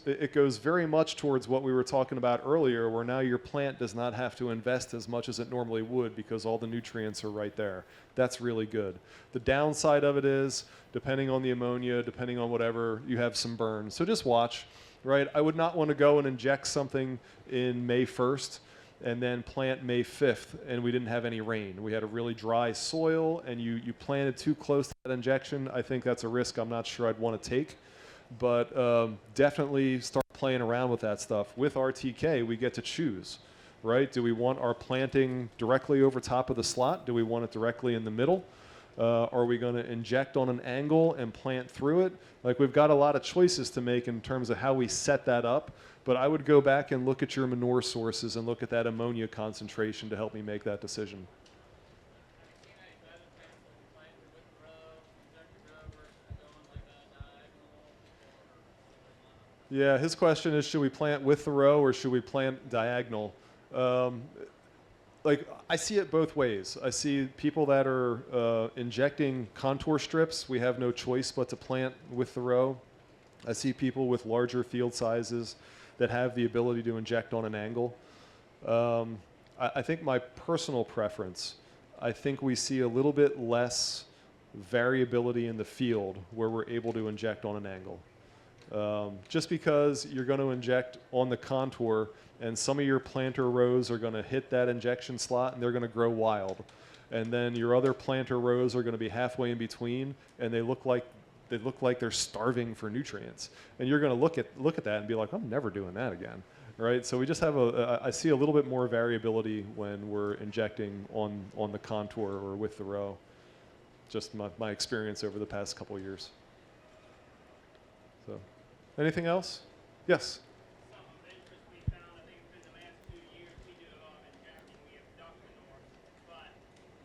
very much towards what we were talking about earlier, where now your plant does not have to invest as much as it normally would because all the nutrients are right there. That's really good. The downside of it is, depending on the ammonia, depending on whatever, you have some burn. So just watch, right? I would not want to go and inject something in May 1st and then plant May 5th and we didn't have any rain. We had a really dry soil and you planted too close to that injection. I think that's a risk I'm not sure I'd want to take. But definitely start playing around with that stuff. With RTK, we get to choose, right? Do we want our planting directly over top of the slot? Do we want it directly in the middle? Are we going to inject on an angle and plant through it? Like, we've got a lot of choices to make in terms of how we set that up, but I would go back and look at your manure sources and look at that ammonia concentration to help me make that decision. Yeah, his question is, should we plant with the row or should we plant diagonal? Like, I see it both ways. I see people that are injecting contour strips. We have no choice but to plant with the row. I see people with larger field sizes that have the ability to inject on an angle. I think my personal preference, I think we see a little bit less variability in the field where we're able to inject on an angle. Just because you're going to inject on the contour and some of your planter rows are going to hit that injection slot and they're going to grow wild. And then your other planter rows are going to be halfway in between and they look like they're starving for nutrients. And you're going to look at that and be like, I'm never doing that again. Right? So we just have I see a little bit more variability when we're injecting on the contour or with the row. Just my experience over the past couple of years. So, anything else? Yes? Some interest we found, I think for the last 2 years, we do a lot of injecting. We have duck manure, but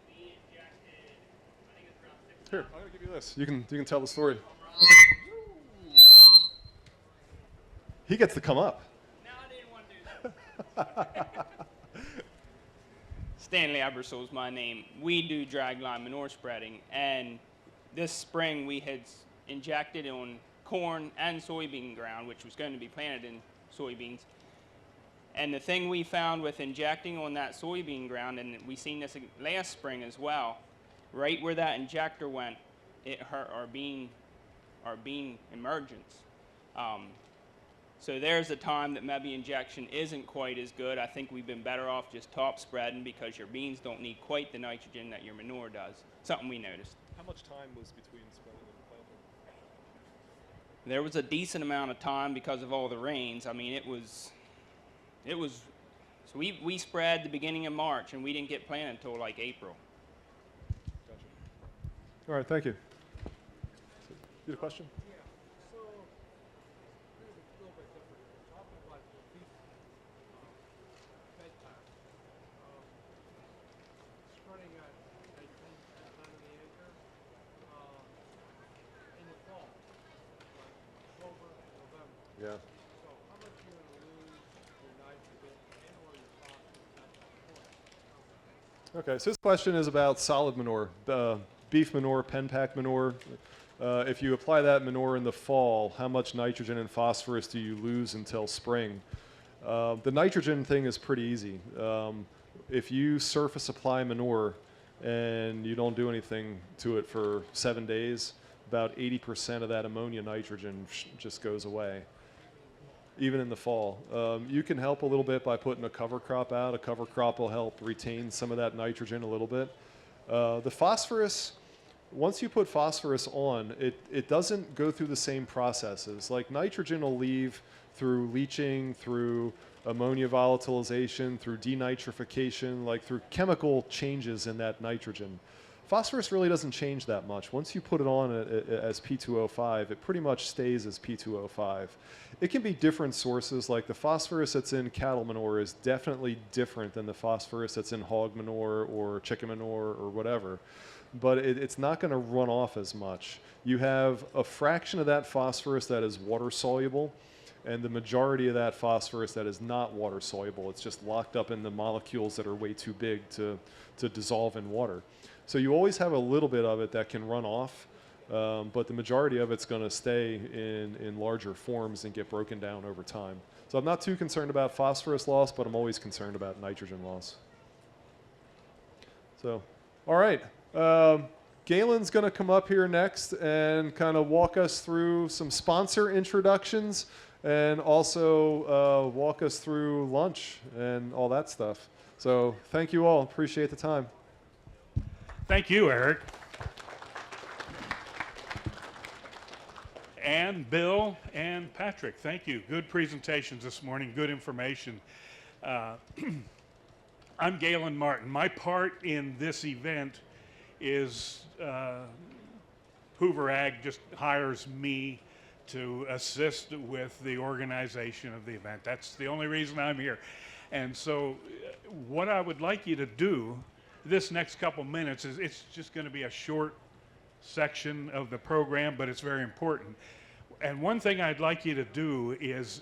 we injected, I think it's around 6,000. Here, I'm going to give you this. You can tell the story. He gets to come up. No, I didn't want to do that. Stanley Ebersol's my name. We do dragline manure spreading, and this spring we had injected on corn and soybean ground, which was going to be planted in soybeans. And the thing we found with injecting on that soybean ground, and we seen this last spring as well, right where that injector went, it hurt our bean emergence. So there's a time that maybe injection isn't quite as good. I think we've been better off just top spreading because your beans don't need quite the nitrogen that your manure does. Something we noticed. How much time was between spreading and planting? There was a decent amount of time because of all the rains. I mean, it was, so we spread the beginning of March and we didn't get planted until like April. Gotcha. All right, thank you. You had a question? Yeah, so here's a little bit different. We're talking about the beef bedtime. Spreading at 10 on the acre in the fall, like October, November. Yeah. So how much are you going to lose your nitrogen and or your phosphorus at that point? Okay, so this question is about solid manure, beef manure, pen pack manure. If you apply that manure in the fall, how much nitrogen and phosphorus do you lose until spring? The nitrogen thing is pretty easy. If you surface apply manure and you don't do anything to it for 7 days, about 80% of that ammonia nitrogen just goes away, even in the fall. You can help a little bit by putting a cover crop out. A cover crop will help retain some of that nitrogen a little bit. The phosphorus, once you put phosphorus on, it doesn't go through the same processes. Like nitrogen will leave through leaching, through ammonia volatilization, through denitrification, like through chemical changes in that nitrogen. Phosphorus really doesn't change that much. Once you put it on as P2O5, it pretty much stays as P2O5. It can be different sources, like the phosphorus that's in cattle manure is definitely different than the phosphorus that's in hog manure or chicken manure or whatever. But it's not going to run off as much. You have a fraction of that phosphorus that is water soluble, and the majority of that phosphorus that is not water soluble. It's just locked up in the molecules that are way too big to dissolve in water. So you always have a little bit of it that can run off, but the majority of it's going to stay in larger forms and get broken down over time. So I'm not too concerned about phosphorus loss, but I'm always concerned about nitrogen loss. So, all right. Galen's going to come up here next and kind of walk us through some sponsor introductions and also walk us through lunch and all that stuff. So thank you all. Appreciate the time. Thank you, Eric. And Bill and Patrick, thank you. Good presentations this morning, good information. I'm Galen Martin. My part in this event is Hoover Ag just hires me to assist with the organization of the event. That's the only reason I'm here. And so what I would like you to do this next couple minutes is, it's just going to be a short section of the program, but it's very important. And one thing I'd like you to do is,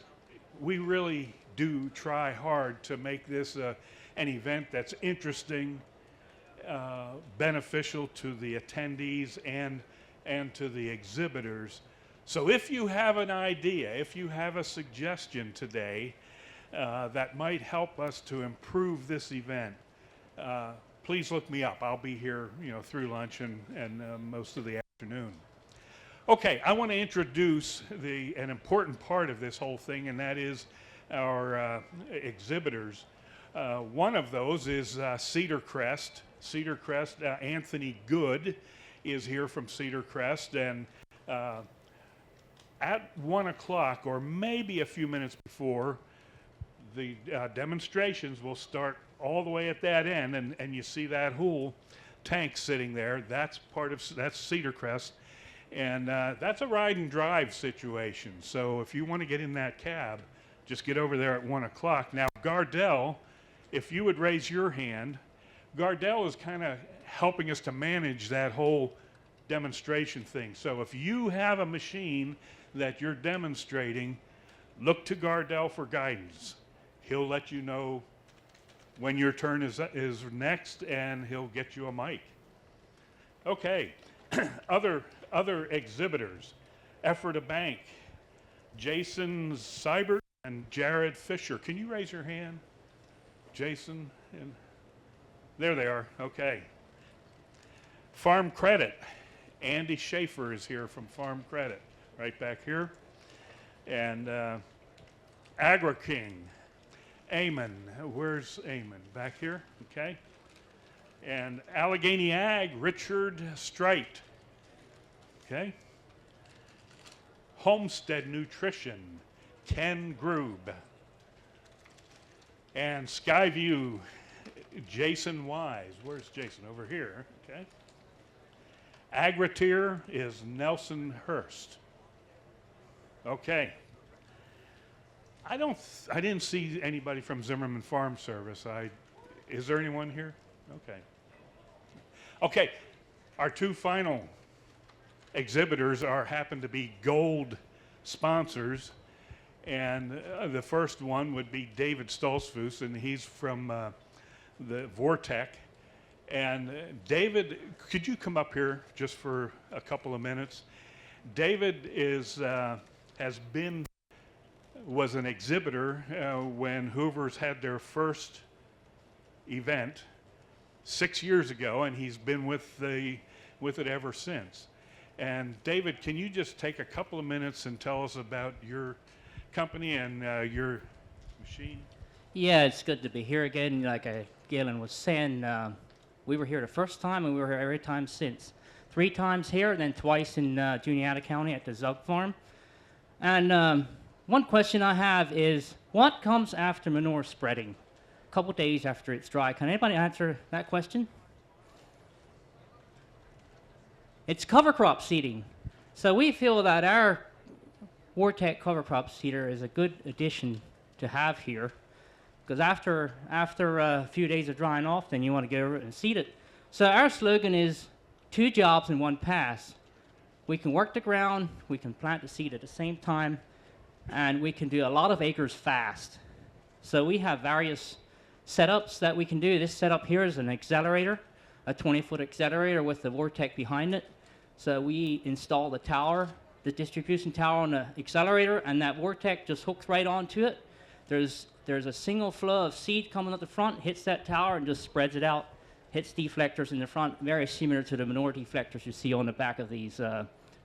we really do try hard to make this an event that's interesting, beneficial to the attendees and to the exhibitors. So if you have an idea, if you have a suggestion today that might help us to improve this event, please look me up. I'll be here, through lunch and most of the afternoon. Okay, I want to introduce an important part of this whole thing, and that is our exhibitors. One of those is Cedar Crest. Cedar Crest, Anthony Good is here from Cedar Crest, and at 1 o'clock, or maybe a few minutes before, the demonstrations will start all the way at that end, and you see that whole tank sitting there. That's Cedar Crest, and that's a ride and drive situation. So if you want to get in that cab, just get over there at 1 o'clock. Now, Gardell, if you would raise your hand, Gardell is kind of helping us to manage that whole demonstration thing. So if you have a machine that you're demonstrating, look to Gardell for guidance. He'll let you know when your turn is next, and he'll get you a mic. Okay, other exhibitors, Effort a Bank, Jason Seibert and Jared Fisher. Can you raise your hand, Jason? And there they are. Okay. Farm Credit, Andy Schaefer is here from Farm Credit, right back here. And AgriKing, Eamon. Where's Eamon? Back here? Okay. And Allegheny Ag, Richard Strite. Okay. Homestead Nutrition, Ken Grube. And Skyview, Jason Wise. Where's Jason? Over here. Okay. Agritier is Nelson Hurst. Okay. I didn't see anybody from Zimmerman Farm Service. Is there anyone here? Okay. Okay. Our two final exhibitors happen to be gold sponsors, and the first one would be David Stolzfus, and he's from the Vortec. And David, could you come up here just for a couple of minutes? David was an exhibitor when Hoover's had their first event 6 years ago, and he's been with it ever since. And David, can you just take a couple of minutes and tell us about your company and your machine? Yeah, it's good to be here again. Like Galen was saying, we were here the first time, and we were here every time since. 3 times here, and then twice in Juniata County at the Zug Farm. And one question I have is, what comes after manure spreading? A couple days after it's dry. Can anybody answer that question? It's cover crop seeding. So we feel that our Vortec cover crop seeder is a good addition to have here, because after a few days of drying off, then you want to get over it and seed it. So our slogan is 2 jobs in 1 pass. We can work the ground, we can plant the seed at the same time, and we can do a lot of acres fast. So we have various setups that we can do. This setup here is an accelerator, a 20-foot accelerator with the Vortec behind it. So we install the tower, the distribution tower on the accelerator, and that Vortec just hooks right onto it. There's a single flow of seed coming up the front, hits that tower, and just spreads it out, hits deflectors in the front, very similar to the manure deflectors you see on the back of these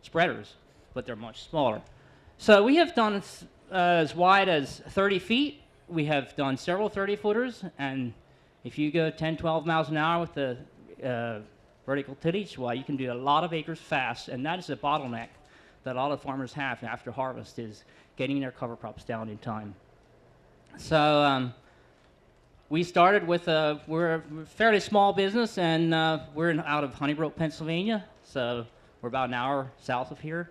spreaders, but they're much smaller. So we have done as wide as 30 feet. We have done several 30-footers, and if you go 10, 12 miles an hour with the vertical tillage, well, you can do a lot of acres fast, and that is a bottleneck that a lot of farmers have after harvest, is getting their cover crops down in time. So we started with we're a fairly small business, and we're out of Honeybrook, Pennsylvania, so we're about an hour south of here.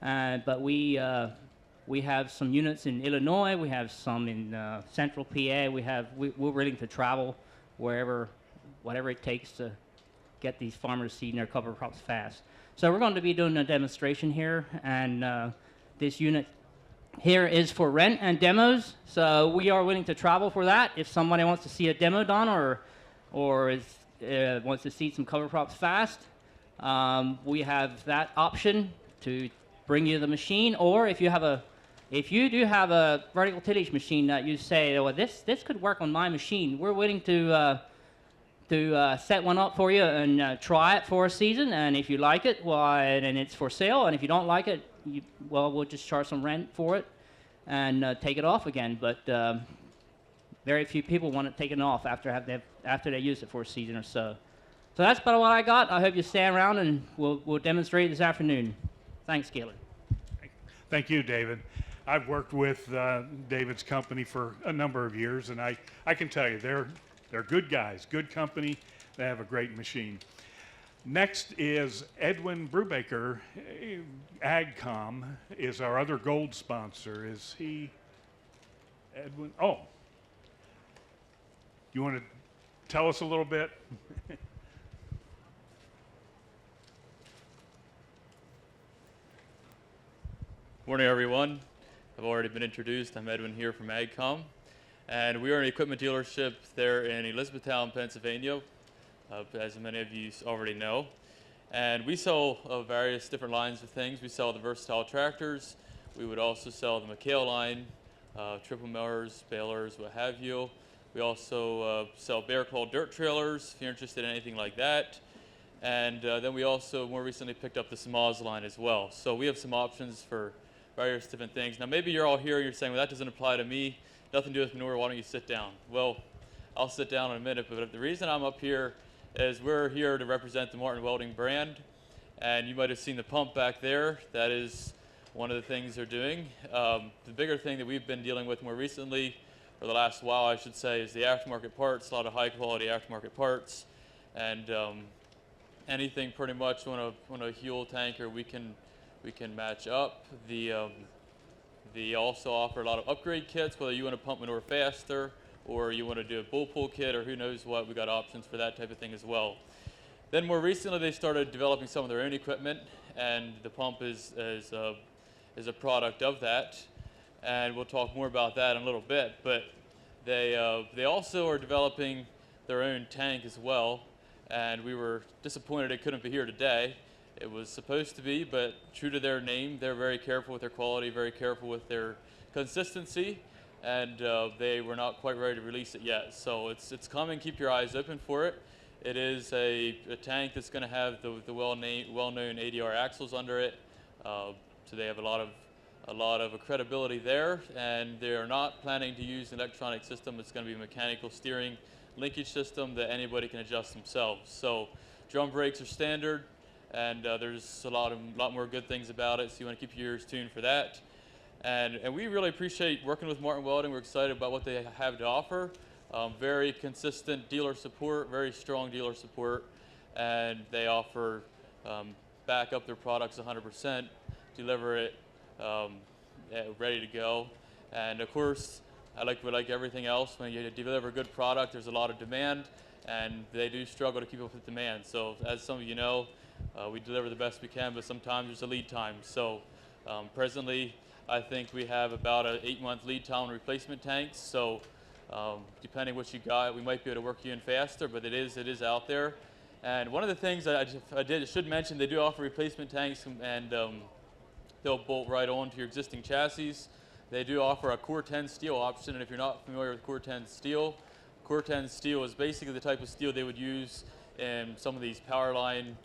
But we have some units in Illinois. We have some in central PA. We're willing to travel whatever it takes to get these farmers seeding their cover crops fast. So we're going to be doing a demonstration here, and this unit here is for rent and demos. So we are willing to travel for that. If somebody wants to see a demo done or wants to seed some cover crops fast, we have that option to bring you the machine. Or if you do have a vertical tillage machine that you say, well, this could work on my machine, we're willing to set one up for you and try it for a season. And if you like it, well, and it's for sale. And if you don't like it, we'll just charge some rent for it and take it off again. But very few people want it taken off after they use it for a season or so. So that's about what I got. I hope you stay around, and we'll demonstrate this afternoon. Thanks, Gaylord. Thank you, David. I've worked with David's company for a number of years, and I can tell you they're good guys, good company. They have a great machine. Next is Edwin Brubaker. AgCom is our other gold sponsor. Is he Edwin? Oh, you want to tell us a little bit? Morning, everyone. I've already been introduced. I'm Edwin here from AgCom, and we are an equipment dealership there in Elizabethtown, Pennsylvania, as many of you already know. And we sell various different lines of things. We sell the versatile tractors. We would also sell the McHale line, triple mowers, balers, what have you. We also sell bear claw dirt trailers, if you're interested in anything like that. And then we also more recently picked up the Samaz line as well. So we have some options for various different things. Now maybe you're all here and you're saying, well, that doesn't apply to me, nothing to do with manure, why don't you sit down? Well, I'll sit down in a minute, but the reason I'm up here is we're here to represent the Martin Welding brand, and you might have seen the pump back there. That is one of the things they're doing. The bigger thing that we've been dealing with more recently, or the last while I should say, is the aftermarket parts, a lot of high quality aftermarket parts, and anything pretty much on a Huel tanker we can match up. They also offer a lot of upgrade kits, whether you want to pump manure faster or you want to do a bull pull kit or who knows what. We got options for that type of thing as well. Then more recently they started developing some of their own equipment, and the pump is a product of that, and we'll talk more about that in a little bit. But they also are developing their own tank as well, and we were disappointed it couldn't be here today. It was supposed to be, but true to their name, they're very careful with their quality, very careful with their consistency, and they were not quite ready to release it yet. So it's coming. Keep your eyes open for it. It is a tank that's going to have the well-known ADR axles under it. So they have a lot of credibility there, and they are not planning to use an electronic system. It's going to be a mechanical steering linkage system that anybody can adjust themselves. So drum brakes are standard. And there's a lot more good things about it, so you want to keep your ears tuned for that. And we really appreciate working with Martin Welding. We're excited about what they have to offer. Very consistent dealer support, very strong dealer support, and they offer back up their products 100%, deliver it ready to go. And of course, like everything else, when you deliver a good product, there's a lot of demand, and they do struggle to keep up with demand. So as some of you know, we deliver the best we can, but sometimes there's a lead time. So presently, I think we have about an 8-month lead time on replacement tanks. So depending what you got, we might be able to work you in faster, but it is out there. And one of the things that I should mention, they do offer replacement tanks, and they'll bolt right onto your existing chassis. They do offer a Core 10 steel option, and if you're not familiar with Core 10 steel is basically the type of steel they would use in some of these power line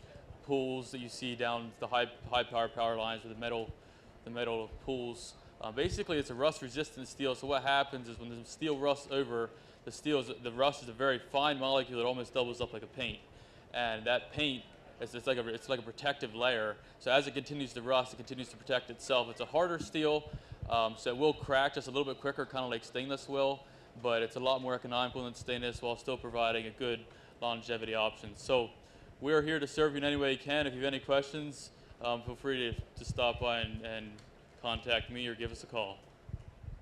pools that you see down the high power power lines with the metal pools. Basically, it's a rust-resistant steel. So what happens is when the steel rusts over, the rust is a very fine molecule that almost doubles up like a paint, and that paint it's like a protective layer. So as it continues to rust, it continues to protect itself. It's a harder steel, so it will crack just a little bit quicker, kind of like stainless will. but it's a lot more economical than stainless while still providing a good longevity option. So we're here to serve you in any way you can. If you have any questions, feel free to stop by and contact me or give us a call.